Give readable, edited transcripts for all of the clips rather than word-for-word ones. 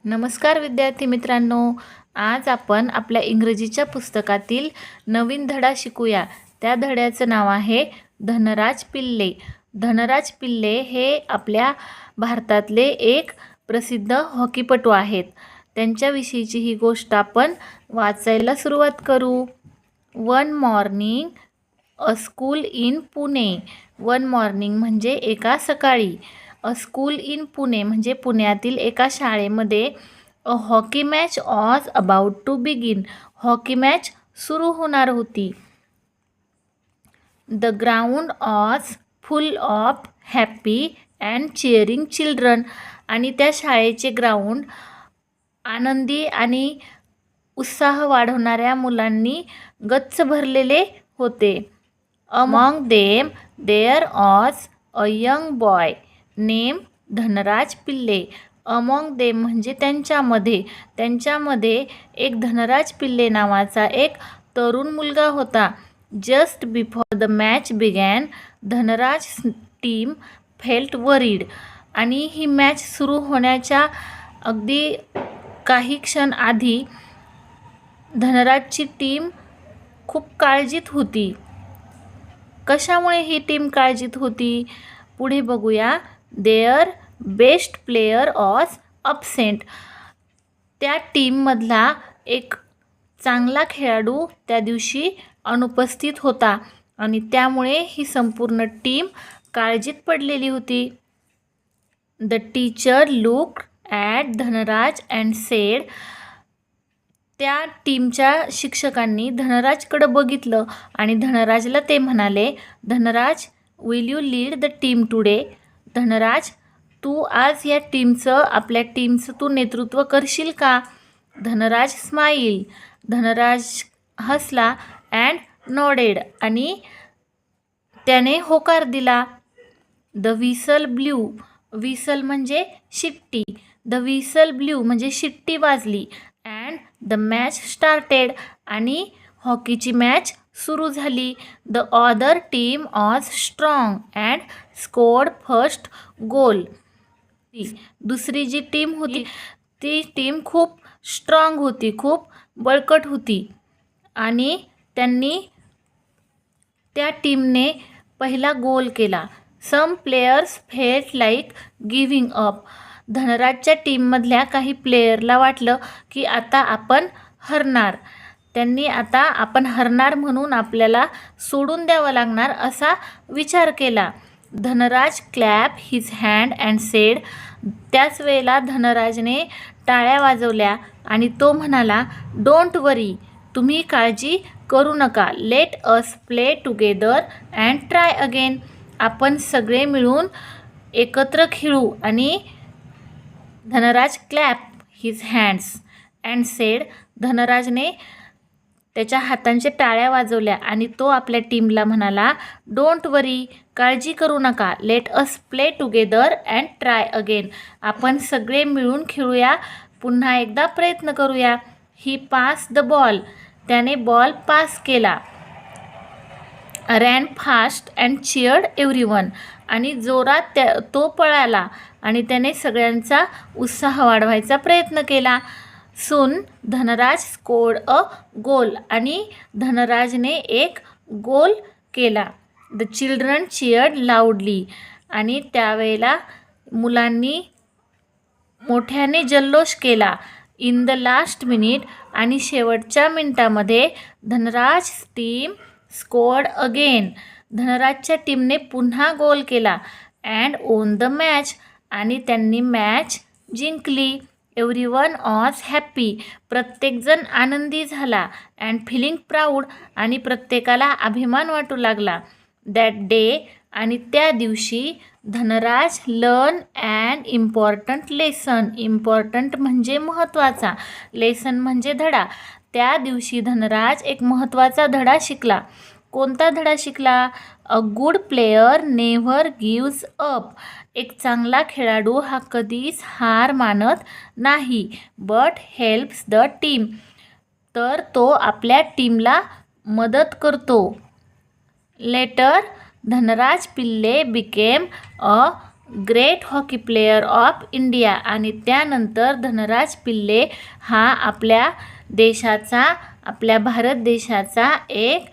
नमस्कार विद्यार्थी मित्रांनो, आज आपण आपल्या इंग्रजीच्या पुस्तकातील नवीन धडा शिकूया. त्या धड्याचं नाव आहे धनराज पिल्ले. धनराज पिल्ले हे आपल्या भारतातले एक प्रसिद्ध हॉकीपटू आहेत. त्यांच्याविषयीची ही गोष्ट आपण वाचायला सुरुवात करू. One morning a school in Pune. One morning म्हणजे एका सकाळी. अ स्कूल इन पुणे म्हणजे पुण्यातील एका शाळेमध्ये a hockey match was about to begin. Hockey match सुरू होणार होती. The ground was full of happy and cheering children. आणि त्या शाळेचे ग्राउंड आनंदी आणि उत्साह वाढवणाऱ्या मुलांनी गच्च भरलेले होते. Among them there was a young boy name Dhanraj Pillay. Among them म्हणजे त्यांच्यामध्ये एक धनराज पिल्ले नावाचा एक तरुण मुलगा होता. Just before the match begin Dhanraj team felt worried. आणि ही मॅच सुरू होण्याच्या अगदी काही क्षण आधी धनराजची टीम खूप काळजीत होती. कशामुळे ही टीम काळजीत होती पुढे बघूया. Their best player was absent. त्या टीममधला एक चांगला खेळाडू त्या दिवशी अनुपस्थित होता आणि त्यामुळे ही संपूर्ण टीम काळजीत पडलेली होती. The teacher looked at Dhanraj and said. त्या टीमच्या शिक्षकांनी धनराजकडं बघितलं आणि धनराजला ते म्हणाले, Dhanraj will you lead the team today. Dhanraj तू आज या आपल्या टीमचं तू नेतृत्व करशील का. धनराज स्माईल. धनराज हसला अँड नॉडेड आणि त्याने होकार दिला. The whistle blue. व्हिसल म्हणजे शिट्टी. द व्हिसल ब्ल्यू म्हणजे शिट्टी वाजली. अँड द मॅच स्टार्टेड आणि हॉकीची मॅच सुरू झाली. The other team was strong and scored first goal. दुसरी जी टीम होती ती टीम खूप स्ट्रॉंग होती, खूप बळकट होती आणि त्या टीमने पहिला गोल केला. Some players felt like giving up. धनराजच्या टीममधल्या काही प्लेयरला वाटलं की आता आपण हरणार. त्यांनी आता आपण हरणार म्हणून आपल्याला सोडून द्यावं लागणार असा विचार केला. Dhanraj clap his hand and sed. त्याच वेळेला धनराजने टाळ्या वाजवल्या आणि तो म्हणाला, डोंट वरी. तुम्ही काळजी करू नका. Let us play together and try again. आपण सगळे मिळून एकत्र खेळू. आणि Dhanraj clap his hands and said. धनराजने त्याच्या हातांच्या टाळ्या वाजवल्या आणि तो आपल्या टीमला म्हणाला, डोंट वरी. काळजी करू नका. Let us play together and try again. आपण सगळे मिळून खेळूया. पुन्हा एकदा प्रयत्न करूया. He pass the ball. त्याने बॉल पास केला. Ran fast and cheered everyone. आणि जोरात तो पळाला आणि त्याने सगळ्यांचा उत्साह वाढवायचा प्रयत्न केला. Soon Dhanraj scored a goal. आणि धनराजने एक गोल केला. The children cheered loudly. आणि त्यावेळेला मुलांनी मोठ्याने जल्लोष केला. In the last minute. आणि शेवटच्या मिनिटामध्ये धनराज टीम स्कोर्ड अगेन. धनराजच्या टीमने पुन्हा गोल केला. And won the match. आणि त्यांनी मॅच जिंकली. Everyone was happy. प्रत्येकजण आनंदी झाला. And feeling proud. आणि प्रत्येकाला अभिमान वाटू लागला. That day. आणि त्या दिवशी Dhanraj learn and important lesson. Important म्हणजे महत्त्वाचा, लेसन म्हणजे धडा. त्या दिवशी धनराज एक महत्त्वाचा धडा शिकला. कोणता धडा शिकला. A good player never gives up. एक चांगला खेळाडू हा कधीच हार मानत नाही. But helps the team. तर तो आपल्या टीमला मदत करतो. Letter Dhanraj Pillay became a great hockey player of India. आणि त्यानंतर धनराज पिल्ले हा आपल्या देशाचा, आपल्या भारत देशाचा एक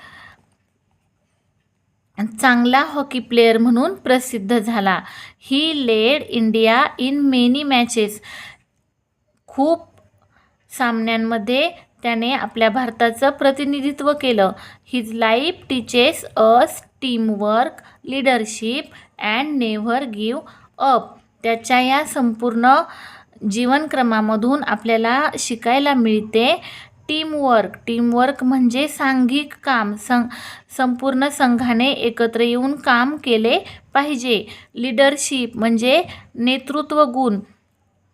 चांगला हॉकी प्लेयर म्हणून प्रसिद्ध झाला. He led India in many matches. खूप सामन्यांमध्ये त्याने आपल्या भारताचं प्रतिनिधित्व केलं. His life teaches us teamwork, leadership and never give up. त्याच्या या संपूर्ण जीवनक्रमामधून आपल्याला शिकायला मिळते टीमवर्क. टीमवर्क म्हणजे सांघिक काम, संपूर्ण संघाने एकत्र येऊन काम केले पाहिजे. लीडरशिप म्हणजे नेतृत्व गुण.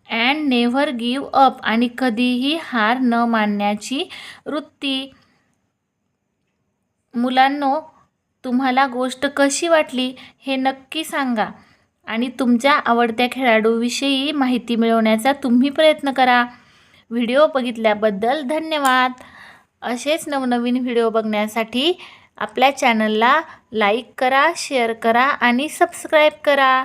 अँड नेव्हर गिव्ह अप आणि कधीही हार न मानण्याची वृत्ती. मुलांनो, तुम्हाला गोष्ट कशी वाटली हे नक्की सांगा आणि तुमच्या आवडत्या खेळाडूविषयी माहिती मिळवण्याचा तुम्ही प्रयत्न करा. व्हिडिओ बघितल्याबद्दल धन्यवाद. असेच नवनवीन व्हिडिओ बघण्यासाठी आपल्या चॅनलला लाईक करा, शेअर करा आणि सबस्क्राईब करा.